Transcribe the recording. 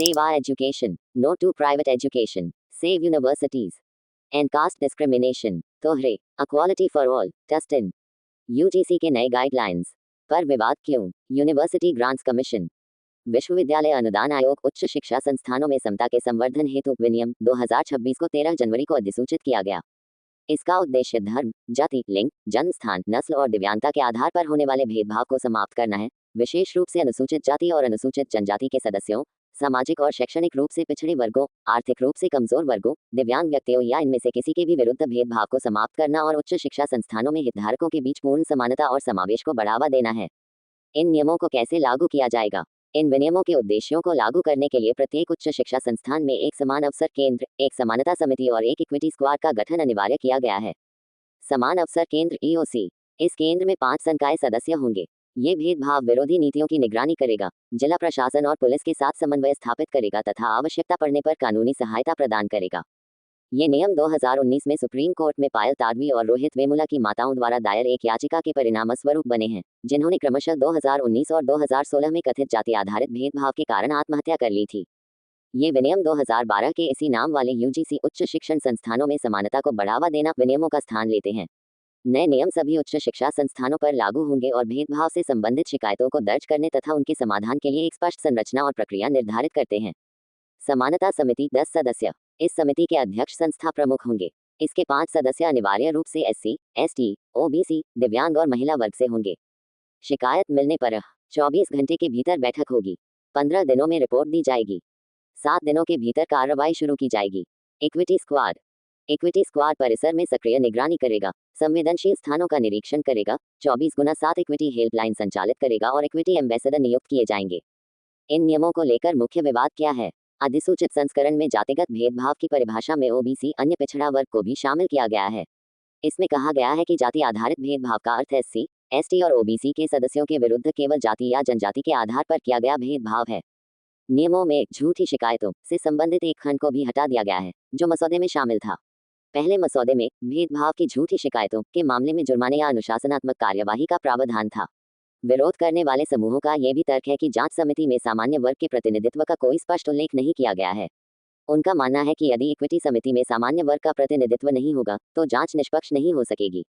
Save our education. No to private education. Save universities. And caste discrimination. तोहरे Equality for all. Tustin. UGC के नए guidelines पर विवाद क्यों? University grants commission. विश्वविद्यालय अनुदान आयोग उच्च शिक्षा संस्थानों में समता के संवर्धन हेतु विनियम 2026 को 13 जनवरी को अधिसूचित किया गया। इसका उद्देश्य धर्म, जाति, लिंग, जन्म स्थान, नस्ल और दिव्यांगता के आधार पर होने वाले भेदभाव को समाप्त करना है। विशेष रूप से अनुसूचित जाति और अनुसूचित जनजाति के सदस्यों, सामाजिक और शैक्षणिक रूप से पिछड़े वर्गों, आर्थिक रूप से कमजोर वर्गों, दिव्यांग व्यक्तियों या इनमें से किसी के भी विरुद्ध भेदभाव को समाप्त करना और उच्च शिक्षा संस्थानों में हितधारकों के बीच पूर्ण समानता और समावेश को बढ़ावा देना है। इन नियमों को कैसे लागू किया जाएगा? इन विनियमों के उद्देश्यों को लागू करने के लिए प्रत्येक उच्च शिक्षा संस्थान में एक समान अवसर केंद्र, एक समानता समिति और एक इक्विटी स्क्वाड का गठन अनिवार्य किया गया है। समान अवसर केंद्र EOC। इस केंद्र में 5 संकाय सदस्य होंगे। ये भेदभाव विरोधी नीतियों की निगरानी करेगा, जिला प्रशासन और पुलिस के साथ समन्वय स्थापित करेगा तथा आवश्यकता पड़ने पर कानूनी सहायता प्रदान करेगा। ये नियम 2019 में सुप्रीम कोर्ट में पायल ताडवी और रोहित वेमुला की माताओं द्वारा दायर एक याचिका के परिणामस्वरूप बने हैं, जिन्होंने क्रमशः 2019 और 2016 में कथित जाति आधारित भेदभाव के कारण आत्महत्या कर ली थी। ये विनियम 2012 के इसी नाम वाले UGC उच्च शिक्षण संस्थानों में समानता को बढ़ावा देना विनियमों का स्थान लेते हैं। नए नियम सभी उच्च शिक्षा संस्थानों पर लागू होंगे और भेदभाव से संबंधित शिकायतों को दर्ज करने तथा उनके समाधान के लिए एक स्पष्ट संरचना और प्रक्रिया निर्धारित करते हैं। समानता समिति 10 सदस्य। इस समिति के अध्यक्ष संस्था प्रमुख होंगे। इसके 5 सदस्य अनिवार्य रूप से SC, ST, OBC, दिव्यांग और महिला वर्ग से होंगे। शिकायत मिलने पर 24 घंटे के भीतर बैठक होगी। 15 दिनों में रिपोर्ट दी जाएगी। 7 दिनों के भीतर कार्रवाई शुरू की जाएगी। Equity squad. इक्विटी स्क्वाड परिसर में सक्रिय निगरानी करेगा, संवेदनशील स्थानों का निरीक्षण करेगा, 24x7 इक्विटी हेल्पलाइन संचालित करेगा और इक्विटी एम्बेसडर नियुक्त किए जाएंगे। इन नियमों को लेकर मुख्य विवाद क्या है? अधिसूचित संस्करण में जातिगत भेदभाव की परिभाषा में OBC अन्य पिछड़ा वर्ग को भी शामिल किया गया है। इसमें कहा गया है कि जाति आधारित भेदभाव का अर्थ SC, ST और OBC के सदस्यों के विरुद्ध केवल जाति या जनजाति के आधार पर किया गया भेदभाव है। नियमों में झूठी शिकायतों से संबंधित एक खंड को भी हटा दिया गया है, जो मसौदे में शामिल था। पहले मसौदे में भेदभाव की झूठी शिकायतों के मामले में जुर्माने या अनुशासनात्मक कार्यवाही का प्रावधान था। विरोध करने वाले समूहों का यह भी तर्क है कि जांच समिति में सामान्य वर्ग के प्रतिनिधित्व का कोई स्पष्ट उल्लेख नहीं किया गया है। उनका मानना है कि यदि इक्विटी समिति में सामान्य वर्ग का प्रतिनिधित्व नहीं होगा, तो जांच निष्पक्ष नहीं हो सकेगी।